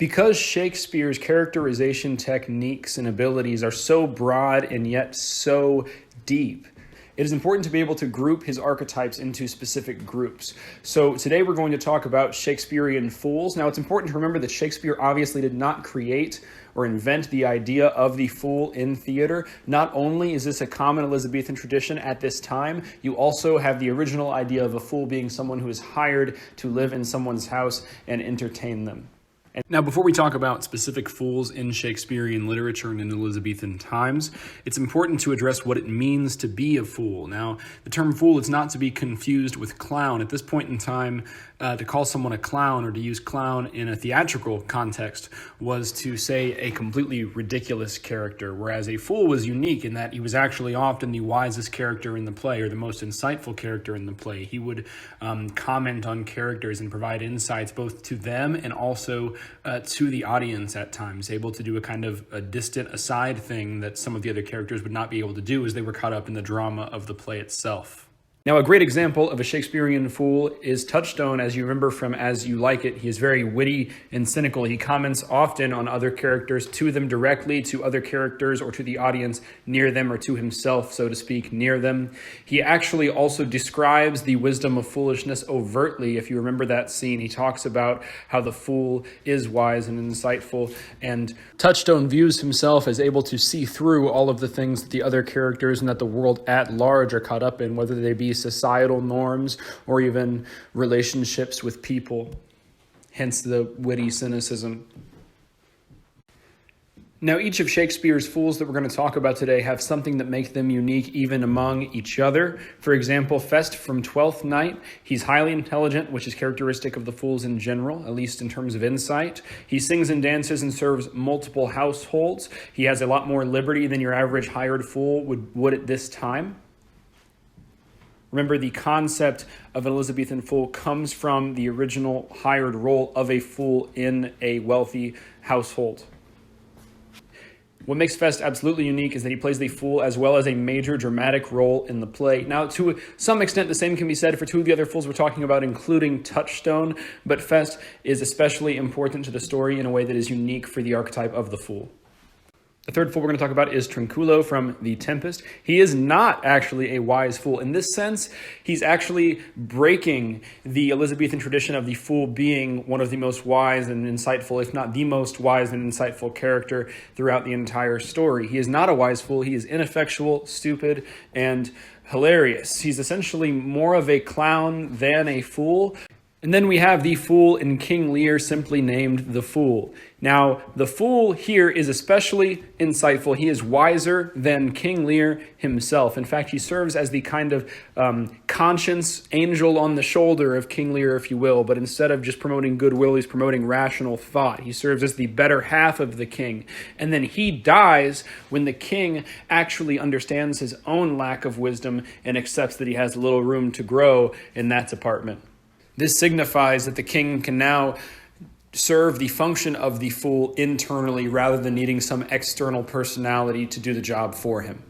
Because Shakespeare's characterization techniques and abilities are so broad and yet so deep, it is important to be able to group his archetypes into specific groups. So today we're going to talk about Shakespearean fools. Now it's important to remember that Shakespeare obviously did not create or invent the idea of the fool in theater. Not only is this a common Elizabethan tradition at this time, you also have the original idea of a fool being someone who is hired to live in someone's house and entertain them. Now, before we talk about specific fools in Shakespearean literature and in Elizabethan times, it's important to address what it means to be a fool. Now, the term fool is not to be confused with clown. At this point in time, to call someone a clown or to use clown in a theatrical context was to say a completely ridiculous character, whereas a fool was unique in that he was actually often the wisest character in the play or the most insightful character in the play. He would comment on characters and provide insights both to them and also to the audience at times, able to do a kind of a distant aside thing that some of the other characters would not be able to do as they were caught up in the drama of the play itself. Now, a great example of a Shakespearean fool is Touchstone, as you remember from As You Like It. He is very witty and cynical. He comments often on other characters, to them directly, to other characters, or to the audience near them, or to himself, so to speak, near them. He actually also describes the wisdom of foolishness overtly. If you remember that scene, he talks about how the fool is wise and insightful, and Touchstone views himself as able to see through all of the things that the other characters and that the world at large are caught up in, whether they be societal norms or even relationships with people, hence the witty cynicism. Now, each of Shakespeare's fools that we're going to talk about today have something that makes them unique even among each other. For example, Feste from Twelfth Night, he's highly intelligent, which is characteristic of the fools in general, at least in terms of insight. He sings and dances and serves multiple households. He has a lot more liberty than your average hired fool would at this time. Remember, the concept of an Elizabethan fool comes from the original hired role of a fool in a wealthy household. What makes Feste absolutely unique is that he plays the fool as well as a major dramatic role in the play. Now, to some extent, the same can be said for two of the other fools we're talking about, including Touchstone, but Feste is especially important to the story in a way that is unique for the archetype of the fool. The third fool we're going to talk about is Trinculo from the Tempest. He is not actually a wise fool. In this sense, he's actually breaking the Elizabethan tradition of the fool being one of the most wise and insightful, if not the most wise and insightful character throughout the entire story. He is not a wise fool. He is ineffectual, stupid, and hilarious. He's essentially more of a clown than a fool. And then we have the fool in King Lear, simply named the Fool. Now, the fool here is especially insightful. He is wiser than King Lear himself. In fact, he serves as the kind of conscience angel on the shoulder of King Lear, if you will. But instead of just promoting goodwill, he's promoting rational thought. He serves as the better half of the king. And then he dies when the king actually understands his own lack of wisdom and accepts that he has little room to grow in that department. This signifies that the king can now serve the function of the fool internally rather than needing some external personality to do the job for him.